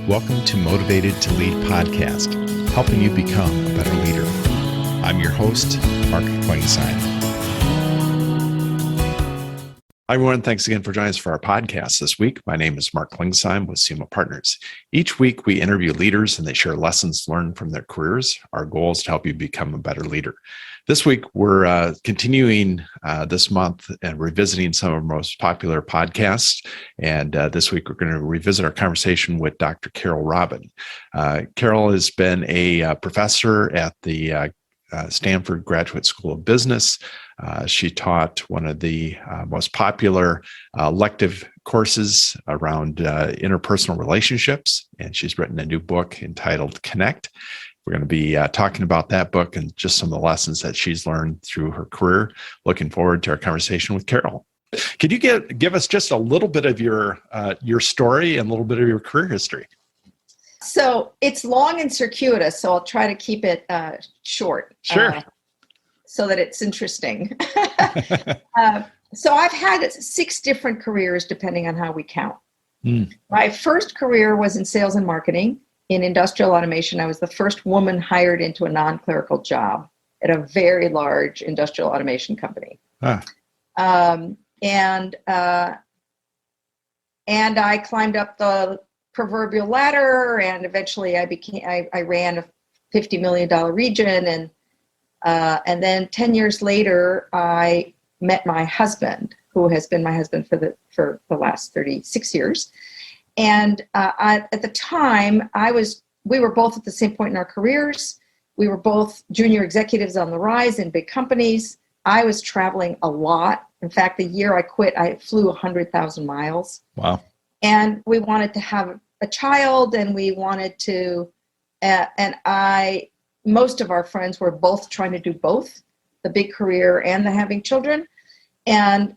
Welcome to Motivated to Lead podcast, helping you become a better leader. I'm your host, Mark Klingsheim. Hi, everyone. Thanks again for joining us for our podcast this week. My name is Mark Klingsheim with SEMA Partners. Each week, we interview leaders and they share lessons learned from their careers. Our goal is to help you become a better leader. This week, we're continuing this month and revisiting some of our most popular podcasts. And this week, we're going to revisit our conversation with Dr. Carole Robin. Carole has been a professor at the Stanford Graduate School of Business. She taught one of the most popular elective courses around interpersonal relationships, and she's written a new book entitled Connect. We're going to be talking about that book and just some of the lessons that she's learned through her career. Looking forward to our conversation with Carole. Could you give us just a little bit of your story and a little bit of your career history? So it's long and circuitous, so I'll try to keep it short. Sure. So that it's interesting. So I've had 6 different careers, depending on how we count. My first career was in sales and marketing in industrial automation. I was the first woman hired into a non-clerical job at a very large industrial automation company. And I climbed up the proverbial ladder, and eventually I ran a $50 million region, and then 10 years later I met my husband, who has been my husband for the last 36 years. And at the time we were both at the same point in our careers. We were both junior executives on the rise in big companies. I was traveling a lot. In fact, the year I quit, I flew 100,000 miles. Wow. And we wanted to have a child, and we wanted to, most of our friends were both trying to do both, the big career and the having children. And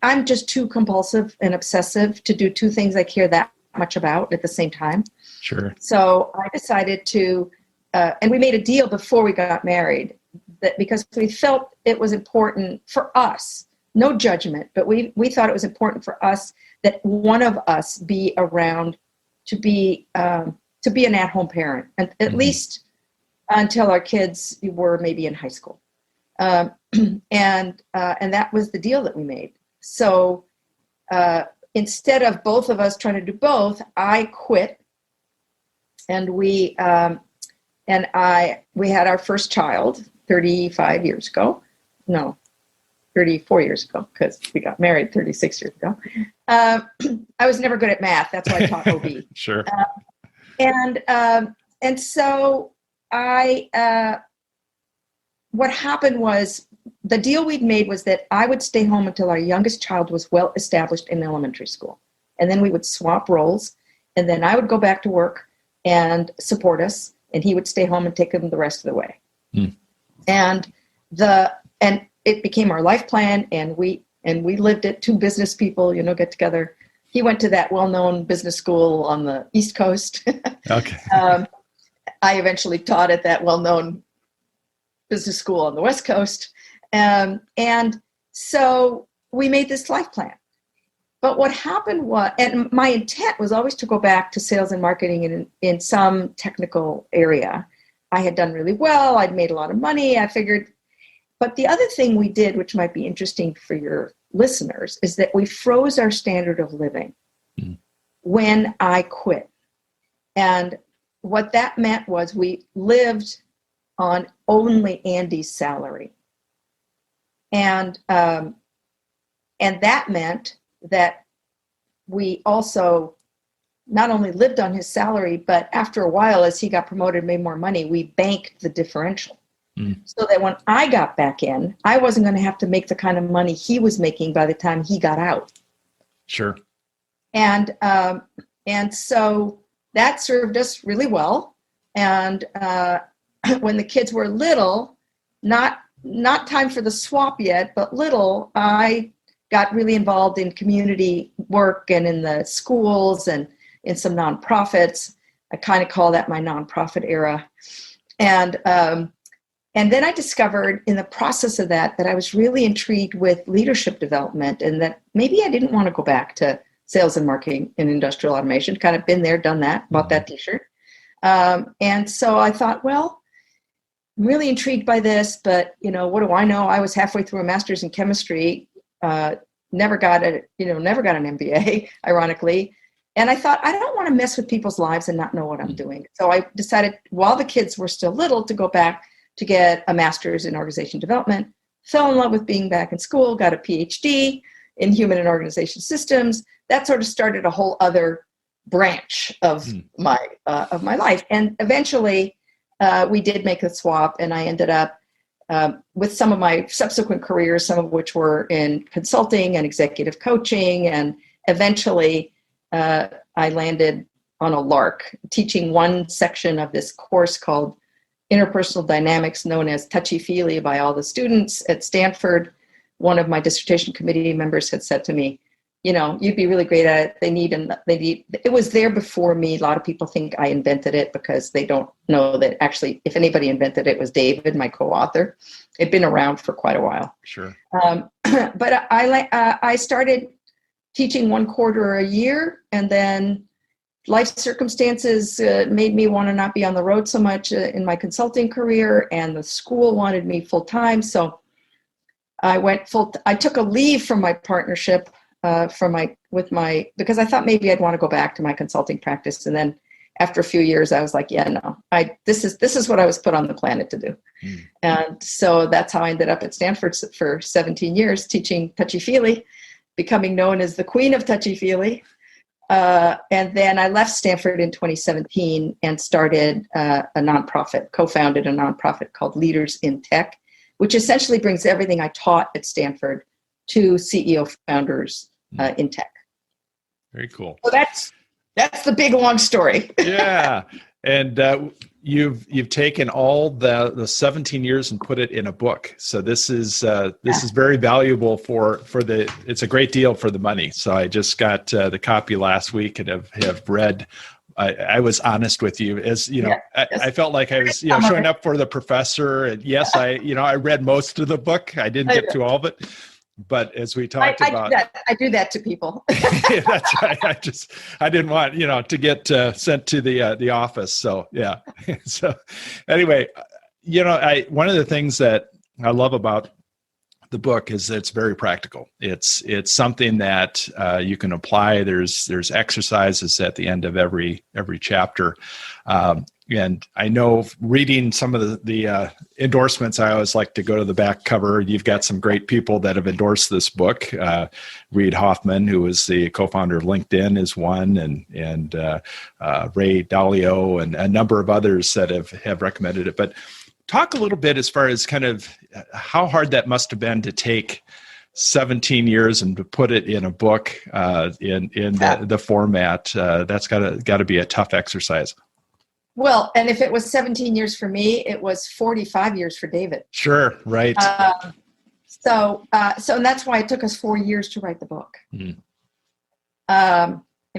I'm just too compulsive and obsessive to do 2 things I care that much about at the same time. Sure. So I decided to, and we made a deal before we got married, that because we felt it was important for us, no judgment, but we thought it was important for us that one of us be around to be an at-home parent, and at least until our kids were maybe in high school. And that was the deal that we made. So instead of both of us trying to do both, I quit, and we had our first child 34 years ago, because we got married 36 years ago. I was never good at math. That's why I taught OB. Sure. And so what happened was, the deal we'd made was that I would stay home until our youngest child was well established in elementary school. And then we would swap roles. And then I would go back to work and support us, and he would stay home and take them the rest of the way. And it became our life plan, and we lived it. 2 business people, get together. He went to that well-known business school on the East Coast. Okay. I eventually taught at that well-known business school on the West Coast. And so we made this life plan. But what happened was, and my intent was always to go back to sales and marketing in some technical area. I had done really well. I'd made a lot of money. I figured. But the other thing we did, which might be interesting for your listeners, is that we froze our standard of living when I quit. And what that meant was we lived on only Andy's salary. And that meant that we also not only lived on his salary, but after a while, as he got promoted, made more money, we banked the differential. So that when I got back in, I wasn't going to have to make the kind of money he was making by the time he got out. Sure. And so that served us really well. And when the kids were little, not time for the swap yet, but little, I got really involved in community work and in the schools and in some nonprofits. I kind of call that my nonprofit era. And then I discovered in the process of that I was really intrigued with leadership development, and that maybe I didn't want to go back to sales and marketing in industrial automation. Kind of been there, done that, bought that t-shirt. And so I thought, well, I'm really intrigued by this, but what do I know? I was halfway through a master's in chemistry, never got an MBA, ironically. And I thought, I don't want to mess with people's lives and not know what I'm doing. So I decided, while the kids were still little, to go back to get a master's in organization development, fell in love with being back in school, got a PhD in human and organization systems. That sort of started a whole other branch of my life. And eventually we did make the swap, and I ended up with some of my subsequent careers, some of which were in consulting and executive coaching. And eventually I landed on a lark, teaching one section of this course called Interpersonal Dynamics, known as touchy-feely by all the students at Stanford. One of my dissertation committee members had said to me, you'd be really great at it. It was there before me. A lot of people think I invented it because they don't know that actually, if anybody invented it, it was David, my co-author. It'd been around for quite a while. Sure. But I started teaching one quarter a year, and then life circumstances made me want to not be on the road so much in my consulting career, and the school wanted me full time. So I took a leave from my partnership because I thought maybe I'd want to go back to my consulting practice. And then after a few years, I was like, yeah, no, this is what I was put on the planet to do. And so that's how I ended up at Stanford for 17 years, teaching touchy-feely, becoming known as the queen of touchy-feely. And then I left Stanford in 2017 and started co-founded a nonprofit called Leaders in Tech, which essentially brings everything I taught at Stanford to CEO founders in tech. Very cool. So that's the big long story. Yeah. And you've taken all the 17 years and put it in a book. So this is very valuable it's a great deal for the money. So I just got the copy last week and have read. I was honest with you, as I felt like I was showing up for the professor, and yes, I read most of the book. I didn't get to all of it. But as we talked about, I do that to people. Yeah, that's right. I didn't want to get sent to the office. So yeah. So anyway, one of the things that I love about the book is that it's very practical. It's something that you can apply. There's exercises at the end of every chapter. And I know reading some of the endorsements, I always like to go to the back cover. You've got some great people that have endorsed this book. Reid Hoffman, who is the co-founder of LinkedIn, is one, and Ray Dalio and a number of others that have recommended it. But talk a little bit as far as kind of how hard that must have been to take 17 years and to put it in a book in the format. That's got to be a tough exercise. Well, and if it was 17 years for me, it was 45 years for David. Sure, right. So and that's why it took us 4 years to write the book. In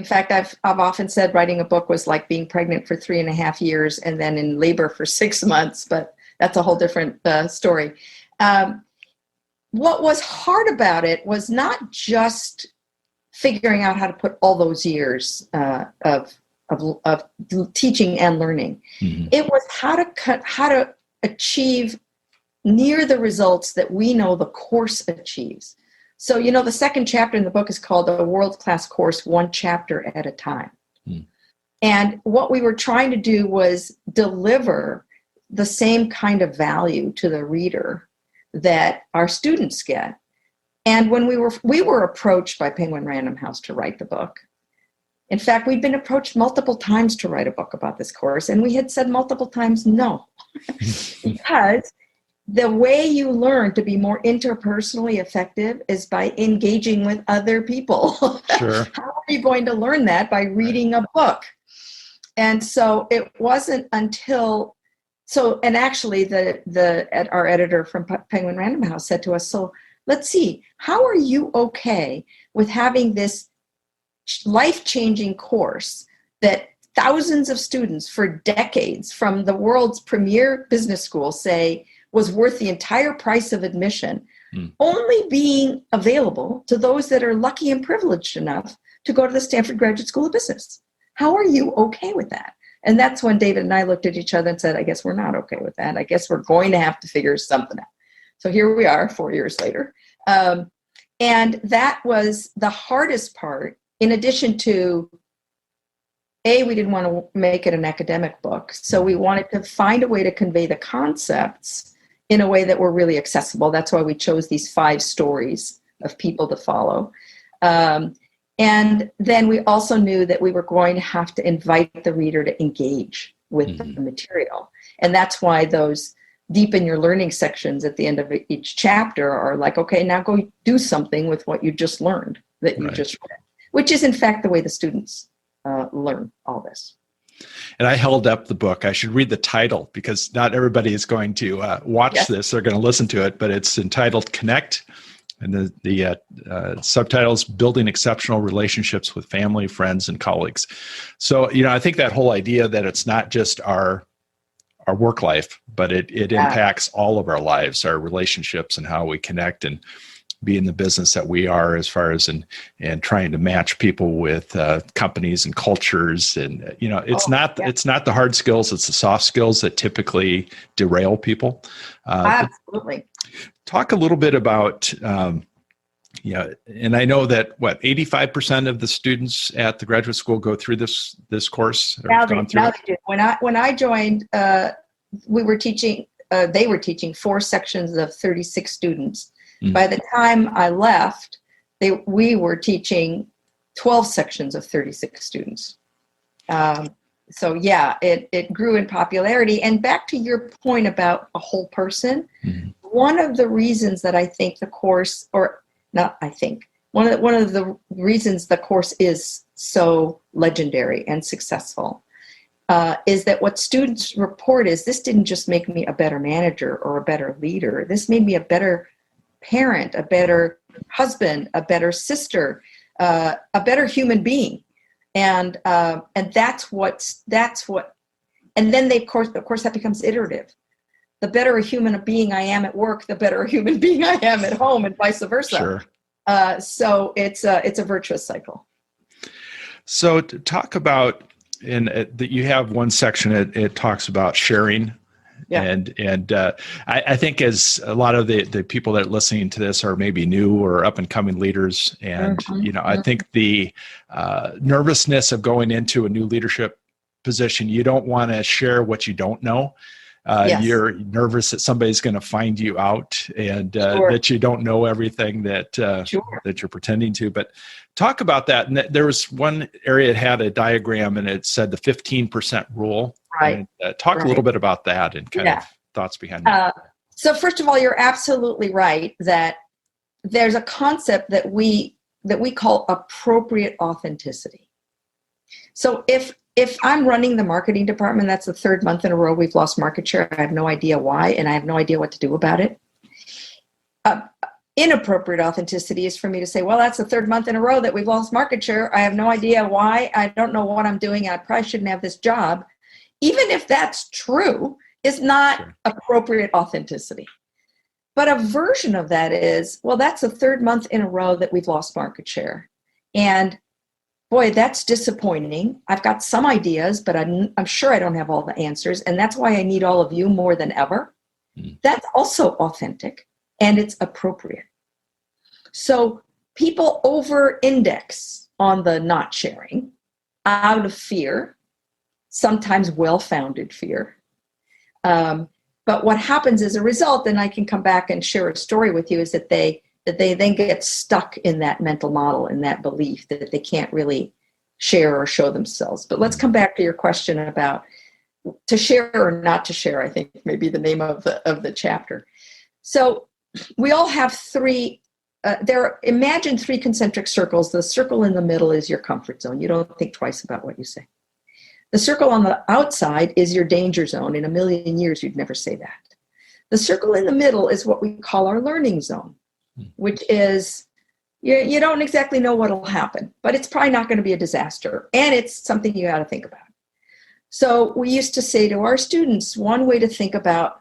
fact, I've often said writing a book was like being pregnant for 3.5 years and then in labor for 6 months, but that's a whole different story. What was hard about it was not just figuring out how to put all those years of teaching and learning. It was how to achieve near the results that we know the course achieves. So, the second chapter in the book is called A World-Class Course, One Chapter at a Time. And what we were trying to do was deliver the same kind of value to the reader that our students get. And when we were approached by Penguin Random House to write the book. In fact, we'd been approached multiple times to write a book about this course, and we had said multiple times no, because the way you learn to be more interpersonally effective is by engaging with other people. Sure. How are you going to learn that? By reading a book. And so it wasn't until, and actually our editor from Penguin Random House said to us, so let's see, how are you okay with having this life-changing course that thousands of students for decades from the world's premier business school say was worth the entire price of admission, only being available to those that are lucky and privileged enough to go to the Stanford Graduate School of Business. How are you okay with that? And that's when David and I looked at each other and said, I guess we're not okay with that. I guess we're going to have to figure something out. So here we are 4 years later. And that was the hardest part, in addition to, we didn't want to make it an academic book. So we wanted to find a way to convey the concepts in a way that were really accessible. That's why we chose these 5 stories of people to follow. And then we also knew that we were going to have to invite the reader to engage with the material. And that's why those deepen your learning sections at the end of each chapter are like, okay, now go do something with what you just learned that you just read, which is in fact the way the students learn all this. And I held up the book. I should read the title because not everybody is going to watch this. They're going to listen to it, but it's entitled Connect. And the subtitles, Building Exceptional Relationships with Family, Friends, and Colleagues. So, I think that whole idea that it's not just our work life, but it impacts all of our lives, our relationships, and how we connect and be in the business that we are, as far as and trying to match people with companies and cultures. And it's not the hard skills, it's the soft skills that typically derail people. Absolutely. Talk a little bit about, and I know that 85% of the students at the graduate school go through this course. Now they do. When I joined, we were teaching. They were teaching 4 sections of 36 students. By the time I left, we were teaching 12 sections of 36 students. So yeah, it grew in popularity. And back to your point about a whole person, one of the reasons that I think the course, or not I think, one of the reasons the course is so legendary and successful is that what students report is, this didn't just make me a better manager or a better leader. This made me a better parent, a better husband, a better sister, a better human being. And that's what, and then of course that becomes iterative. The better a human being I am at work, the better a human being I am at home, and vice versa. Sure. So it's a virtuous cycle. So to talk about, that you have one section, it talks about sharing. Yeah. And I think as a lot of the people that are listening to this are maybe new or up and coming leaders. And, I think the nervousness of going into a new leadership position, you don't want to share what you don't know. You're nervous that somebody's going to find you out and that you don't know everything that you're pretending to. But talk about that. And there was one area that had a diagram and it said the 15% rule. Right. And, talk a little bit about that and kind of thoughts behind that. So first of all, you're absolutely right that there's a concept that we call appropriate authenticity. So if I'm running the marketing department, that's the 3rd month in a row we've lost market share. I have no idea why, and I have no idea what to do about it. Inappropriate authenticity is for me to say, well, that's the 3rd month in a row that we've lost market share. I have no idea why. I don't know what I'm doing. I probably shouldn't have this job. Even if that's true, is not appropriate authenticity. But a version of that is, well, that's the 3rd month in a row that we've lost market share. And boy, that's disappointing. I've got some ideas, but I'm sure I don't have all the answers. And that's why I need all of you more than ever. That's also authentic and it's appropriate. So people over-index on the not sharing out of fear, sometimes well-founded fear. But what happens as a result, and I can come back and share a story with you, is that they then get stuck in that mental model, in that belief that they can't really share or show themselves. But let's come back to your question about to share or not to share, I think may be the name of the chapter. So we all have imagine 3 concentric circles. The circle in the middle is your comfort zone. You don't think twice about what you say. The circle on the outside is your danger zone. In a million years, you'd never say that. The circle in the middle is what we call our learning zone, which is you don't exactly know what will happen, but it's probably not going to be a disaster. And it's something you got to think about. So we used to say to our students, one way to think about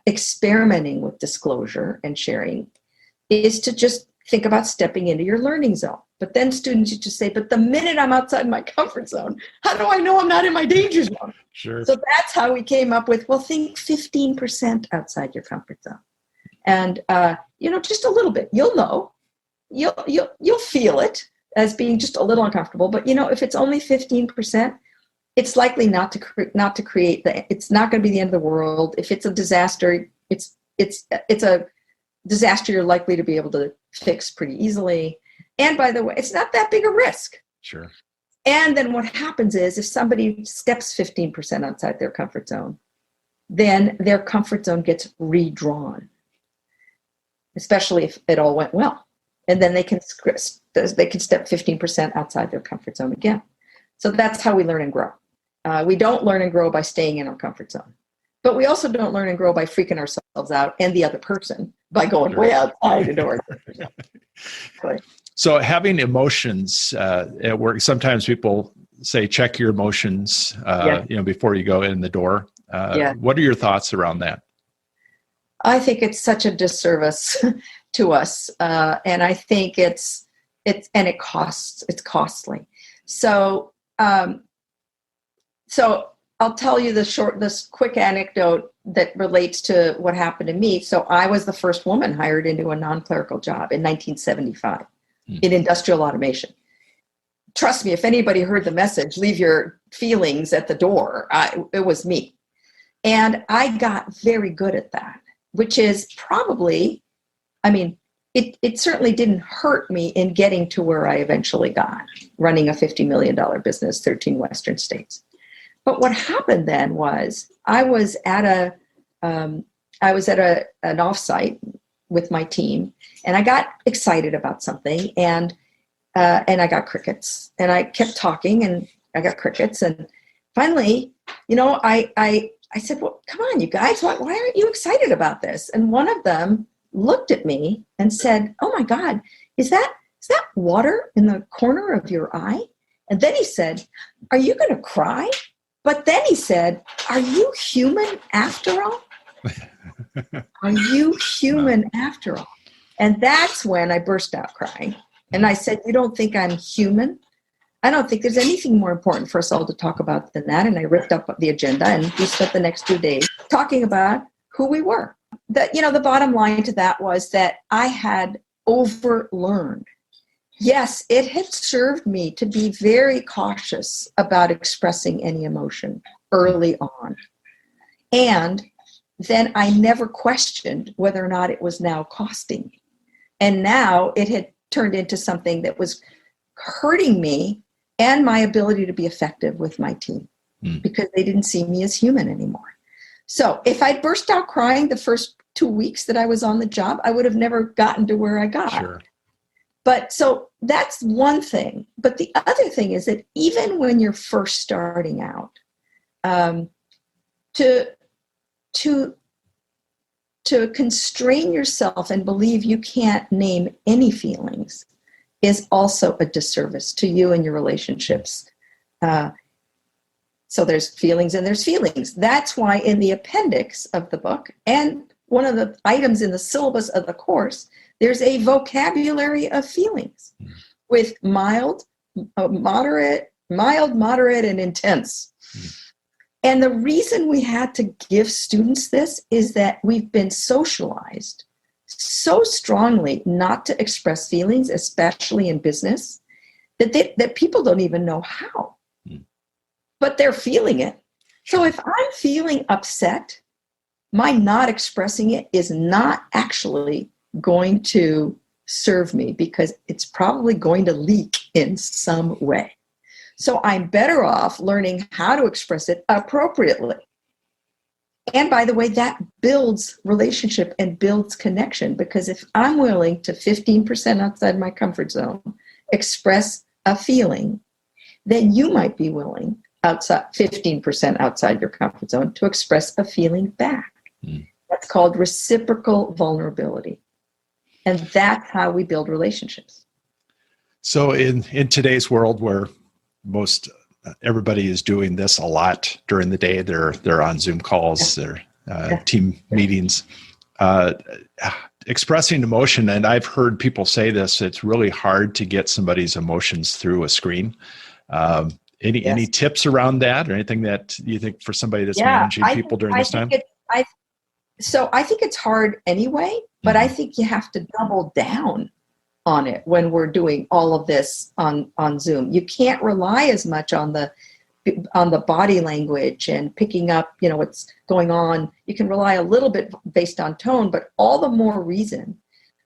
experimenting with disclosure and sharing is to just think about stepping into your learning zone. But then students used to say, but the minute I'm outside my comfort zone, how do I know I'm not in my danger zone? Sure. So that's how we came up with, well, think 15% outside your comfort zone. And, just a little bit. You'll know. You'll feel it as being just a little uncomfortable. But, if it's only 15%, it's likely not to create it's not going to be the end of the world. If it's a disaster, it's a disaster you're likely to be able to fix pretty easily. And by the way, it's not that big a risk. Sure. And then what happens is if somebody steps 15% outside their comfort zone, then their comfort zone gets redrawn, especially if it all went well. And then they can step 15% outside their comfort zone again. So that's how we learn and grow. We don't learn and grow by staying in our comfort zone. But we also don't learn and grow by freaking ourselves out and the other person by going way outside into our comfort zone. So having emotions at work, sometimes people say, check your emotions, before you go in the door. What are your thoughts around that? I think it's such a disservice to us. And I think it's costly. So I'll tell you this quick anecdote that relates to what happened to me. So I was the first woman hired into a non-clerical job in 1975 in industrial automation. Trust me, if anybody heard the message, leave your feelings at the door, it was me. And I got very good at that, which is probably, it certainly didn't hurt me in getting to where I eventually got, running a $50 million business, 13 Western states. But what happened then was I was at an offsite with my team, and I got excited about something, and I got crickets, and I kept talking, and I got crickets, and finally, I said, "Well, come on, you guys, why aren't you excited about this?" And one of them looked at me and said, "Oh my God, is that water in the corner of your eye?" And then he said, "Are you going to cry?" But then he said, "Are you human after all? Are you human after all?" And that's when I burst out crying. And I said, "You don't think I'm human? I don't think there's anything more important for us all to talk about than that." And I ripped up the agenda, and we spent the next 2 days talking about who we were. The bottom line to that was that I had overlearned. Yes, it had served me to be very cautious about expressing any emotion early on. And then I never questioned whether or not it was now costing me. And now it had turned into something that was hurting me and my ability to be effective with my team because they didn't see me as human anymore. So if I'd burst out crying the first 2 weeks that I was on the job, I would have never gotten to where I got. Sure. But so that's one thing. But the other thing is that even when you're first starting out, to constrain yourself and believe you can't name any feelings is also a disservice to you and your relationships. So there's feelings and there's feelings. That's why in the appendix of the book and one of the items in the syllabus of the course, there's a vocabulary of feelings with mild, moderate, and intense. And the reason we had to give students this is that we've been socialized so strongly not to express feelings, especially in business, that people don't even know how. But they're feeling it. So if I'm feeling upset, my not expressing it is not actually going to serve me because it's probably going to leak in some way. So I'm better off learning how to express it appropriately. And by the way, that builds relationship and builds connection, because if I'm willing to 15% outside my comfort zone express a feeling, then you might be willing 15% outside your comfort zone to express a feeling back. That's called reciprocal vulnerability. And that's how we build relationships. So in today's world where most everybody is doing this a lot during the day, they're on Zoom calls, they're team meetings. expressing emotion, and I've heard people say this, it's really hard to get somebody's emotions through a screen. Any tips around that, or anything that you think for somebody that's managing people during this time? I think it's hard anyway, but I think you have to double down on it when we're doing all of this on Zoom. You can't rely as much on the body language and picking up, what's going on. You can rely a little bit based on tone, but all the more reason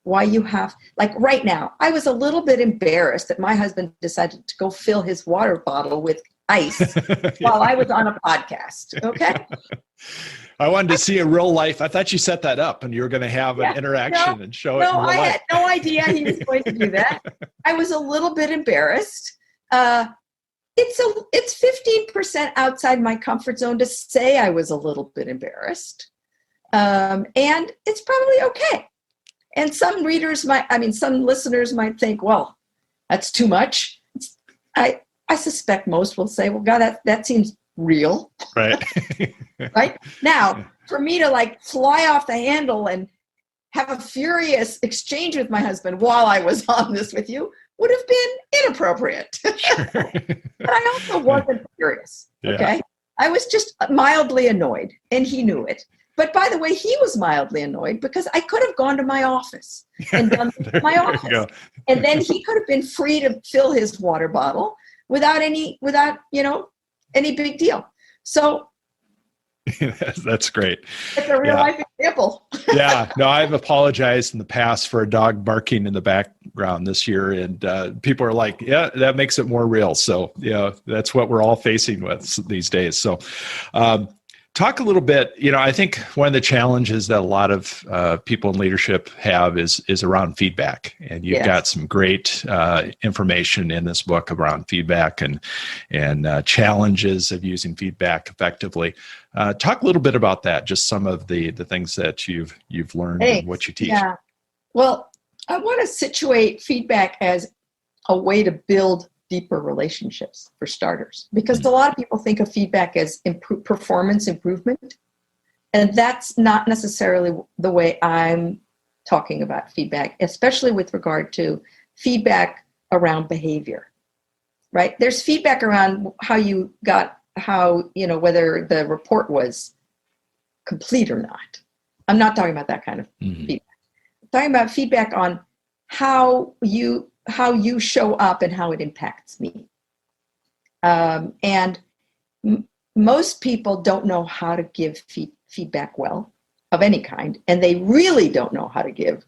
why you have, like right now, I was a little bit embarrassed that my husband decided to go fill his water bottle with ice while I was on a podcast. Okay. I wanted to see a real life. I thought you set that up and you were going to have an interaction and show it in real life. I had no idea he was going to do that. I was a little bit embarrassed. It's 15% outside my comfort zone to say I was a little bit embarrassed. And it's probably okay. And some listeners might think, well, that's too much. I suspect most will say, well, God, that seems real. Right. Right? Now, for me to fly off the handle and have a furious exchange with my husband while I was on this with you would have been inappropriate. Sure. But I also wasn't furious. Okay. I was just mildly annoyed, and he knew it. But by the way, he was mildly annoyed because I could have gone to my office and done my office. And then he could have been free to fill his water bottle without any big deal. So that's great. It's a real life example. No, I've apologized in the past for a dog barking in the background this year, and people are like, yeah, that makes it more real. So that's what we're all facing with these days. So talk a little bit, I think one of the challenges that a lot of people in leadership have is around feedback. And you've got some great information in this book around feedback and challenges of using feedback effectively. Talk a little bit about that, just some of the things that you've learned and what you teach. Yeah. Well, I want to situate feedback as a way to build deeper relationships, for starters, because a lot of people think of feedback as performance improvement, and that's not necessarily the way I'm talking about feedback, especially with regard to feedback around behavior, right? There's feedback around whether the report was complete or not. I'm not talking about that kind of feedback. I'm talking about feedback on how you show up and how it impacts me. And most people don't know how to give feedback well, of any kind, and they really don't know how to give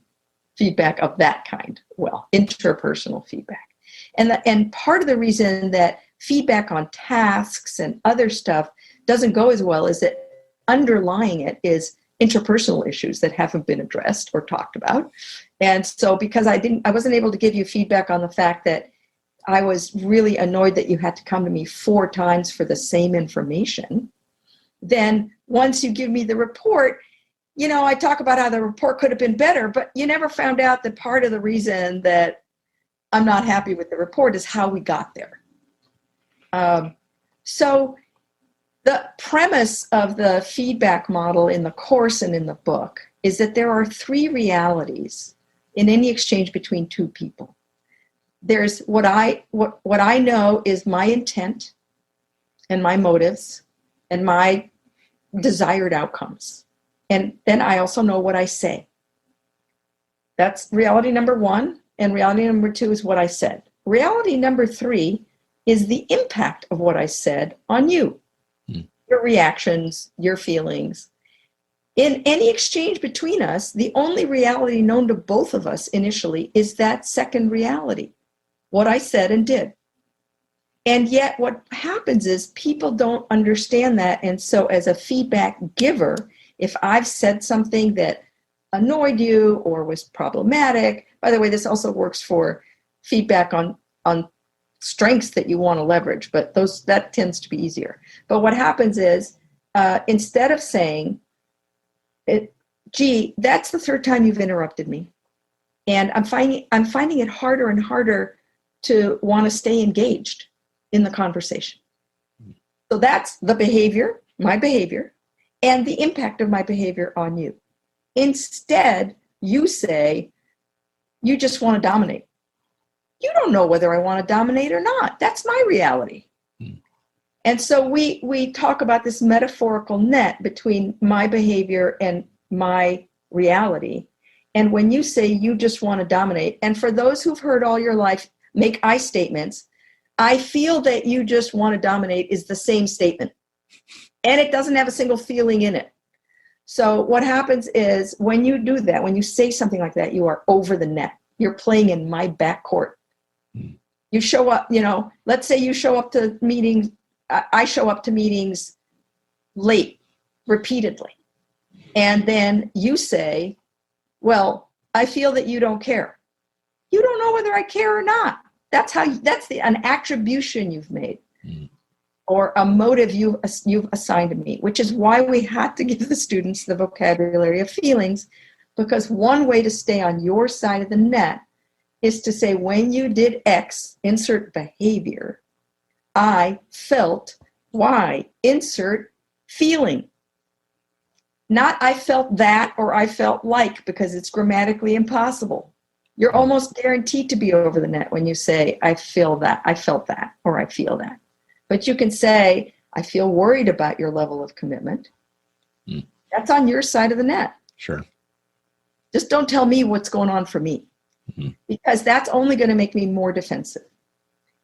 feedback of that kind well, interpersonal feedback. And part of the reason that feedback on tasks and other stuff doesn't go as well is that underlying it is interpersonal issues that haven't been addressed or talked about. And so because I wasn't able to give you feedback on the fact that I was really annoyed that you had to come to me 4 times for the same information, then once you give me the report, I talk about how the report could have been better, but you never found out that part of the reason that I'm not happy with the report is how we got there. So the premise of the feedback model in the course and in the book is that there are 3 realities in any exchange between 2 people. There's what I know is my intent and my motives and my desired outcomes. And then I also know what I say. That's reality number 1. And reality number 2 is what I said. Reality number 3 is the impact of what I said on you. Your reactions, your feelings. In any exchange between us, the only reality known to both of us initially is that second reality, what I said and did. And yet what happens is people don't understand that. And so as a feedback giver, if I've said something that annoyed you or was problematic, by the way, this also works for feedback on strengths that you want to leverage, but that tends to be easier. But what happens is instead of saying, gee, that's the 3rd time you've interrupted me, and I'm finding it harder and harder to want to stay engaged in the conversation. So that's the behavior, my behavior, and the impact of my behavior on you. Instead, you say, you just want to dominate. You don't know whether I want to dominate or not. That's my reality. And so we talk about this metaphorical net between my behavior and my reality. And when you say you just want to dominate, and for those who've heard all your life make I statements, I feel that you just want to dominate is the same statement. And it doesn't have a single feeling in it. So what happens is when you do that, when you say something like that, you are over the net. You're playing in my backcourt. You show up, let's say you show up to meetings. I show up to meetings late repeatedly. And then you say, well, I feel that you don't care. You don't know whether I care or not. That's an attribution you've made. Or a motive you've assigned to me, which is why we had to give the students the vocabulary of feelings, because one way to stay on your side of the net is to say, when you did X, insert behavior, I felt Y, insert feeling. Not I felt that or I felt like, because it's grammatically impossible. You're almost guaranteed to be over the net when you say, I feel that, I felt that, or I feel that. But you can say, I feel worried about your level of commitment. That's on your side of the net. Sure. Just don't tell me what's going on for me, because that's only going to make me more defensive.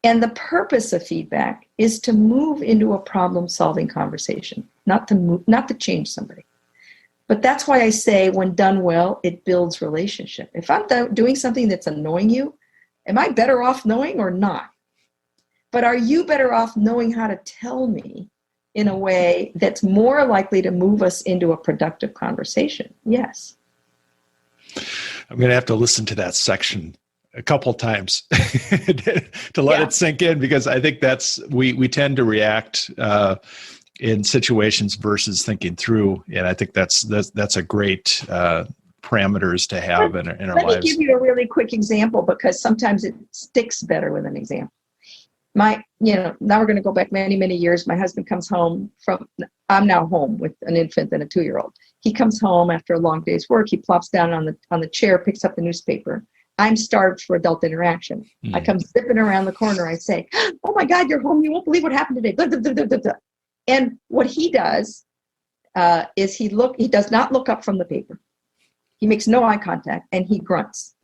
And the purpose of feedback is to move into a problem-solving conversation, not to change somebody. But that's why I say, when done well, it builds relationship. If I'm doing something that's annoying you, am I better off knowing or not? But are you better off knowing how to tell me in a way that's more likely to move us into a productive conversation? Yes. I'm going to have to listen to that section a couple times to let it sink in, because I think we tend to react in situations versus thinking through. And I think that's a great parameters to have in our lives. Let me give you a really quick example, because sometimes it sticks better with an example. Now we're going to go back many, many years. My husband comes home I'm now home with an infant and a 2-year-old. He comes home after a long day's work. He plops down on the chair, picks up the newspaper. I'm starved for adult interaction. I come zipping around the corner. I say, oh my God, you're home. You won't believe what happened today. Blah, blah, blah, blah, blah. And what he does is he does not look up from the paper. He makes no eye contact and he grunts.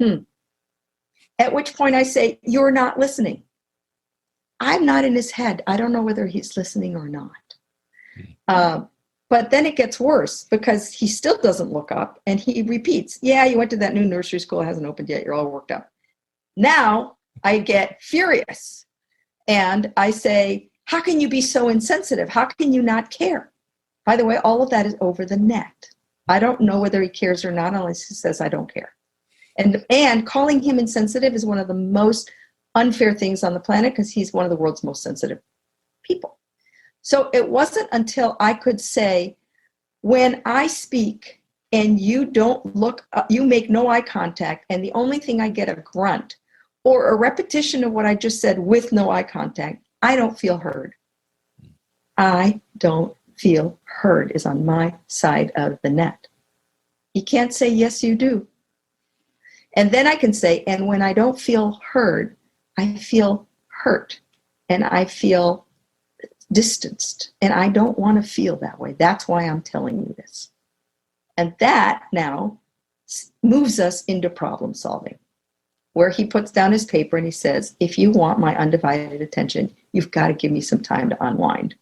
At which point I say, you're not listening. I'm not in his head. I don't know whether he's listening or not. But then it gets worse, because he still doesn't look up and he repeats, yeah, you went to that new nursery school, it hasn't opened yet, you're all worked up. Now I get furious and I say, how can you be so insensitive? How can you not care? By the way, all of that is over the net. I don't know whether he cares or not unless he says I don't care. And calling him insensitive is one of the most unfair things on the planet, because he's one of the world's most sensitive people. So it wasn't until I could say, when I speak and you don't look up, you make no eye contact, and the only thing I get a grunt or a repetition of what I just said with no eye contact, I don't feel heard. I don't feel heard is on my side of the net. He can't say, yes, you do. And then I can say, and when I don't feel heard, I feel hurt and I feel distanced, and I don't want to feel that way. That's why I'm telling you this. And that now moves us into problem solving, where he puts down his paper and he says, if you want my undivided attention, you've got to give me some time to unwind.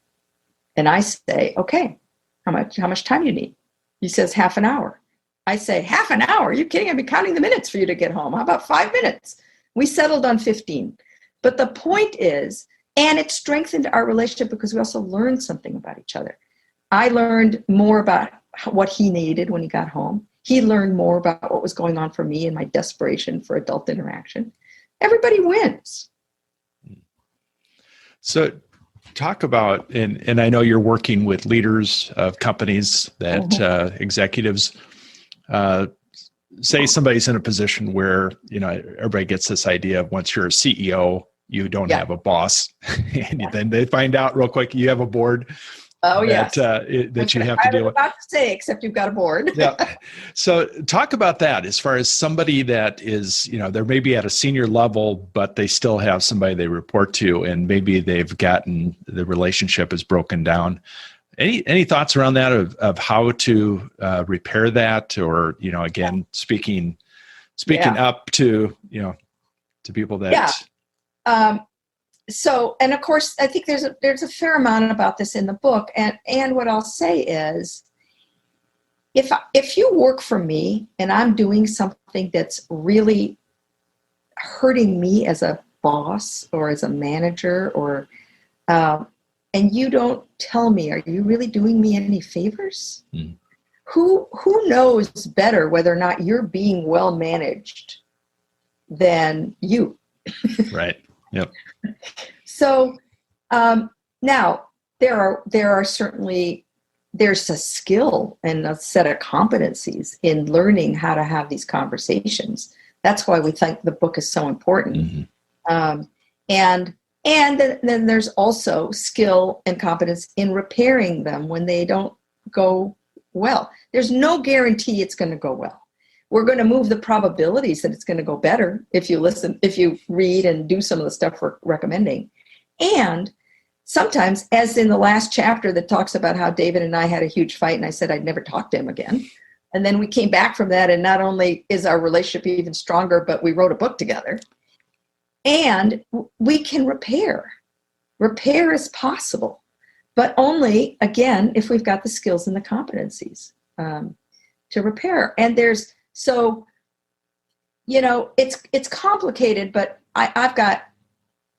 And I say, okay, how much time do you need? He says, half an hour. I say, half an hour? Are you kidding? I've been counting the minutes for you to get home. How about 5 minutes? We settled on 15. But the point is, and it strengthened our relationship because we also learned something about each other. I learned more about what he needed when he got home. He learned more about what was going on for me and my desperation for adult interaction. Everybody wins. So talk about, and I know you're working with leaders of companies that executives, say somebody's in a position where, everybody gets this idea of once you're a CEO, you don't have a boss. And then they find out real quick, you have a board. Oh, yes. That you have to deal with. I was about to say, except you've got a board. Yeah. So talk about that as far as somebody that is, they're maybe at a senior level, but they still have somebody they report to, and maybe they've gotten the relationship is broken down. Any thoughts around that of how to repair that, or, again, speaking up to, to people that. Yeah. So, and of course, I think there's a fair amount about this in the book. And what I'll say is, if you work for me and I'm doing something that's really hurting me as a boss or as a manager, or and you don't tell me, are you really doing me any favors? Mm. Who knows better whether or not you're being well managed than you? Right. Yep. So now there are certainly, there's a skill and a set of competencies in learning how to have these conversations. That's why we think the book is so important. Mm-hmm. And then there's also skill and competence in repairing them when they don't go well. There's no guarantee it's going to go well. We're going to move the probabilities that it's going to go better if you read and do some of the stuff we're recommending. And sometimes, as in the last chapter that talks about how David and I had a huge fight and I said I'd never talk to him again. And then we came back from that, and not only is our relationship even stronger, but we wrote a book together. And we can repair. Repair is possible, but only, again, if we've got the skills and the competencies to repair. And it's complicated, but I've got,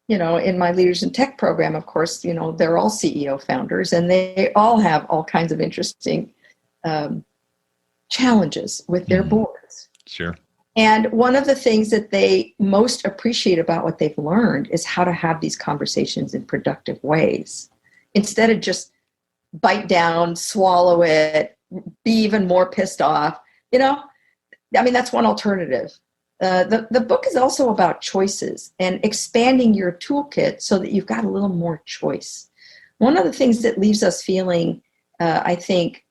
in my Leaders in Tech program, of course, they're all CEO founders, and they all have all kinds of interesting challenges with their boards. Sure. And one of the things that they most appreciate about what they've learned is how to have these conversations in productive ways, instead of just bite down, swallow it, be even more pissed off. That's one alternative. The book is also about choices and expanding your toolkit so that you've got a little more choice. One of the things that leaves us feeling, I think,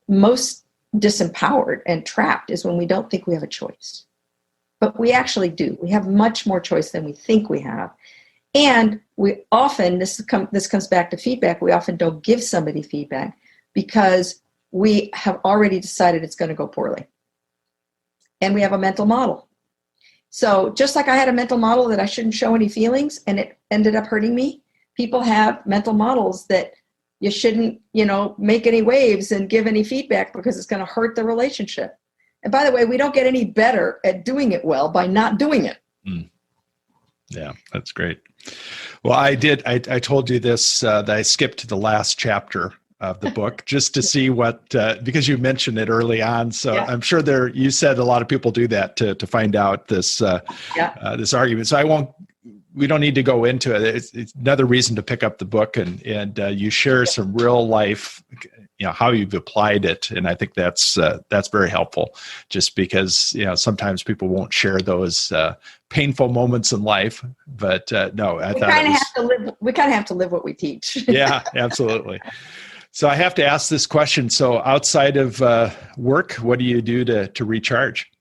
most disempowered and trapped is when we don't think we have a choice. But we actually do. We have much more choice than we think we have. And we often, this comes back to feedback, we often don't give somebody feedback because we have already decided it's going to go poorly. And we have a mental model. So just like I had a mental model that I shouldn't show any feelings and it ended up hurting me, people have mental models that you shouldn't, make any waves and give any feedback because it's going to hurt the relationship. And by the way, we don't get any better at doing it well by not doing it. Mm. Yeah, that's great. Well, I told you this, that I skipped to the last chapter of the book just to see what, because you mentioned it early on. So yeah. I'm sure you said a lot of people do that to find out this, this argument. So we don't need to go into it. It's another reason to pick up the book and you share some real life, how you've applied it. And I think that's very helpful, just because, sometimes people won't share those painful moments in life, but no, we kind of have to live what we teach. Yeah, absolutely. So I have to ask this question. So outside of work, what do you do to recharge?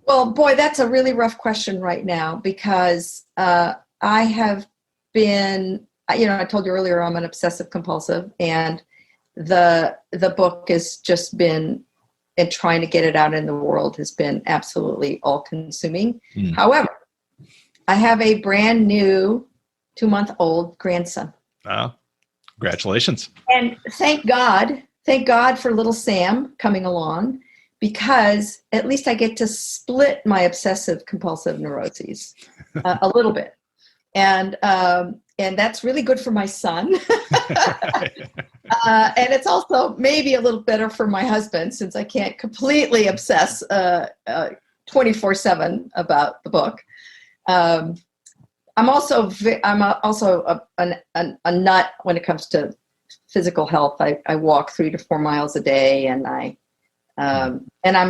Well, boy, that's a really rough question right now because I have been, I told you earlier, I'm an obsessive compulsive, and the book has just been, and trying to get it out in the world has been absolutely all consuming. Mm. However, I have a brand new 2-month-old grandson. Wow. Congratulations. And thank God for little Sam coming along, because at least I get to split my obsessive compulsive neuroses a little bit. And that's really good for my son. And it's also maybe a little better for my husband, since I can't completely obsess 24/7 about the book. I'm also a nut when it comes to physical health. I walk 3 to 4 miles a day, and I'm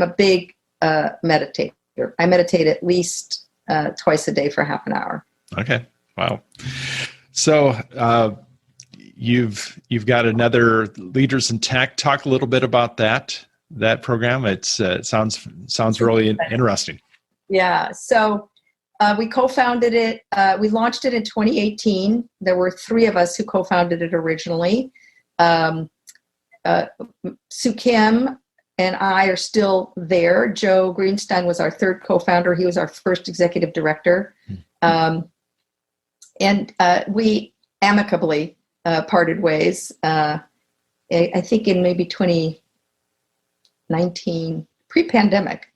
a big meditator. I meditate at least twice a day for half an hour. Okay. Wow. So you've got another Leaders in Tech. Talk a little bit about that program. It sounds really interesting. Yeah. So we co-founded it. We launched it in 2018. There were 3 of us who co-founded it originally. Sue Kim and I are still there. Joe Greenstein was our 3rd co-founder. He was our first executive director. And we amicably parted ways, I think in maybe 2019, pre-pandemic.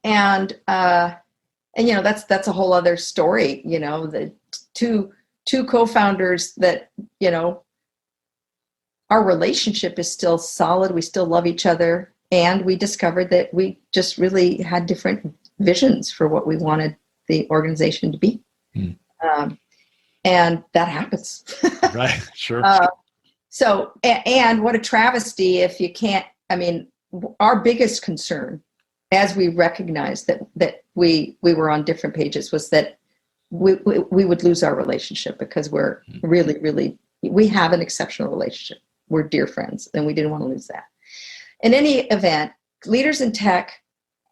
And that's a whole other story, the two co-founders that, our relationship is still solid. We still love each other. And we discovered that we just really had different visions for what we wanted the organization to be. And that happens. Right. Sure. So, and what a travesty if you can't, our biggest concern as we recognized that we were on different pages was that we would lose our relationship because we're really, we have an exceptional relationship. We're dear friends and we didn't want to lose that. In any event, Leaders in Tech,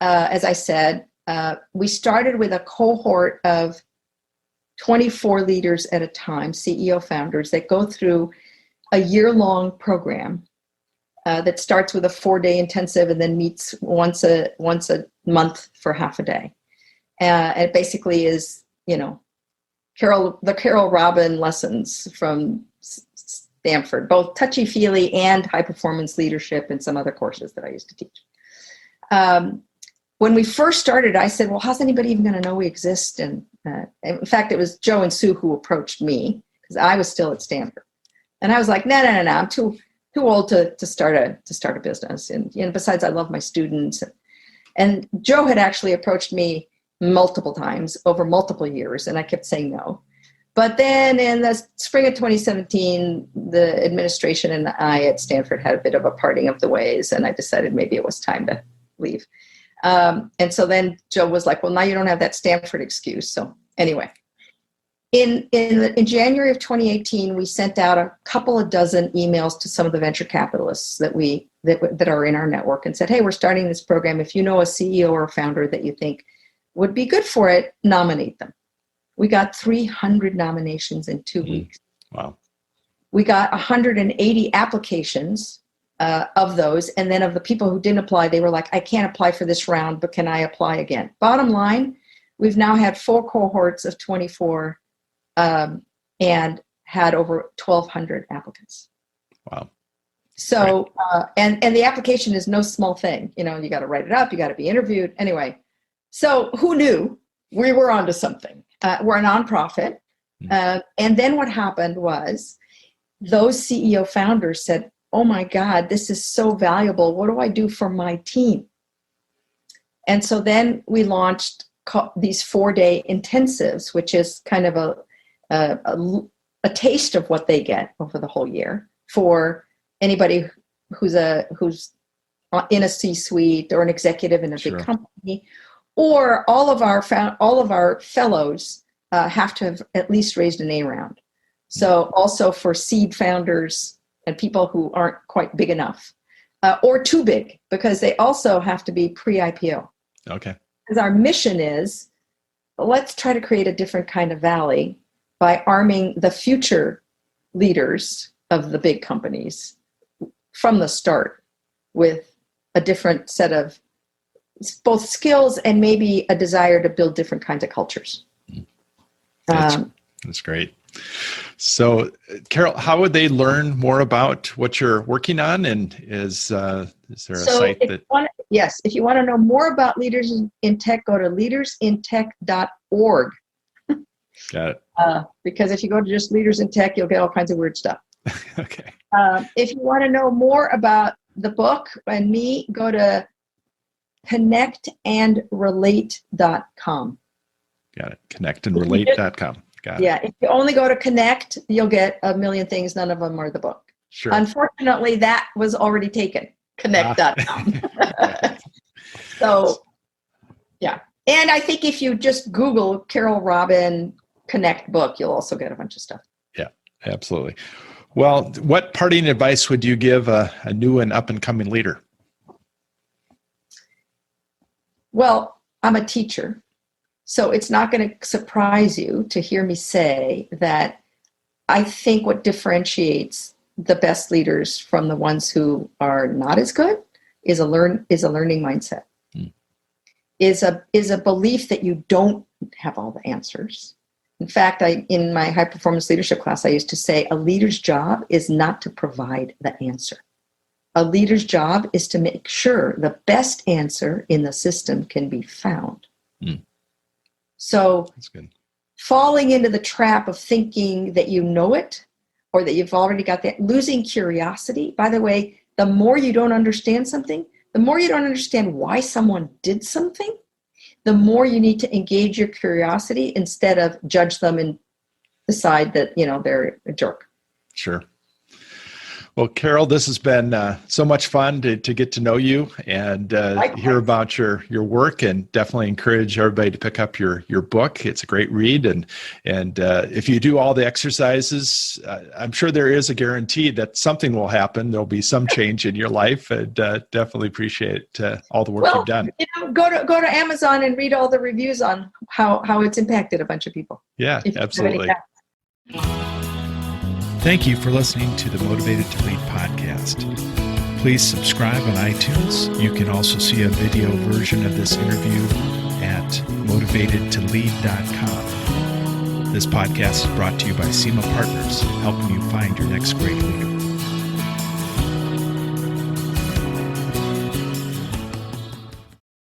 as I said, we started with a cohort of 24 leaders at a time, CEO founders that go through a year-long program that starts with a 4-day intensive and then meets once a month for half a day. It basically is, the Carole Robin lessons from Stanford, both touchy-feely and high-performance leadership and some other courses that I used to teach. When we first started, I said, well, how's anybody even going to know we exist? And in fact, it was Joe and Sue who approached me because I was still at Stanford. And I was like, no, I'm too old to start a business. And besides, I love my students. And Joe had actually approached me multiple times over multiple years, and I kept saying no. But then in the spring of 2017, the administration and I at Stanford had a bit of a parting of the ways, and I decided maybe it was time to leave. And so then Joe was like, well, now you don't have that Stanford excuse. So anyway, in January of 2018, we sent out a couple of dozen emails to some of the venture capitalists that are in our network and said, hey, we're starting this program. If you know a CEO or a founder that you think would be good for it, nominate them. We got 300 nominations in 2 weeks. Wow. We got 180 applications of those. And then of the people who didn't apply, they were like, I can't apply for this round, but can I apply again? Bottom line, we've now had 4 cohorts of 24 and had over 1,200 applicants. Wow. So, and the application is no small thing. You got to write it up. You got to be interviewed. Anyway, so who knew we were onto something? We're a nonprofit. And then what happened was those CEO founders said, oh my God, this is so valuable. What do I do for my team? And so then we launched these 4-day intensives, which is kind of a taste of what they get over the whole year for anybody who's in a C-suite or an executive in a big company, or all of our fellows have to have at least raised an A round. So also for seed founders and people who aren't quite big enough or too big, because they also have to be pre-IPO. Okay. Because our mission is, let's try to create a different kind of valley by arming the future leaders of the big companies from the start with a different set of both skills and maybe a desire to build different kinds of cultures. That's great. So, Carole, how would they learn more about what you're working on? And is there a site that... Yes, if you want to know more about Leaders in Tech, go to leadersintech.org. Got it. Because if you go to just Leaders in Tech, you'll get all kinds of weird stuff. Okay. If you want to know more about the book and me, go to connectandrelate.com. Got it. Connectandrelate.com. Got it. Yeah, if you only go to Connect, you'll get a million things. None of them are the book. Sure. Unfortunately, that was already taken. Connect.com. So, yeah. And I think if you just Google Carole Robin Connect book, you'll also get a bunch of stuff. Yeah, absolutely. Well, what parting advice would you give a new and up-and-coming leader? Well, I'm a teacher, so it's not going to surprise you to hear me say that I think what differentiates the best leaders from the ones who are not as good is a learning mindset. Is a belief that you don't have all the answers. In fact, in my high performance leadership class, I used to say a leader's job is not to provide the answer. A leader's job is to make sure the best answer in the system can be found. So that's good. Falling into the trap of thinking that you know it or that you've already got that, losing curiosity. By the way, the more you don't understand something, the more you don't understand why someone did something, the more you need to engage your curiosity instead of judge them and decide that, they're a jerk. Sure. Well, Carole, this has been so much fun to get to know you and hear about your work, and definitely encourage everybody to pick up your book. It's a great read. And if you do all the exercises, I'm sure there is a guarantee that something will happen. There'll be some change in your life, and definitely appreciate all the work you've done. Go to Amazon and read all the reviews on how it's impacted a bunch of people. Yeah, absolutely. Thank you for listening to the Motivated to Lead podcast. Please subscribe on iTunes. You can also see a video version of this interview at motivatedtolead.com. This podcast is brought to you by SEMA Partners, helping you find your next great leader.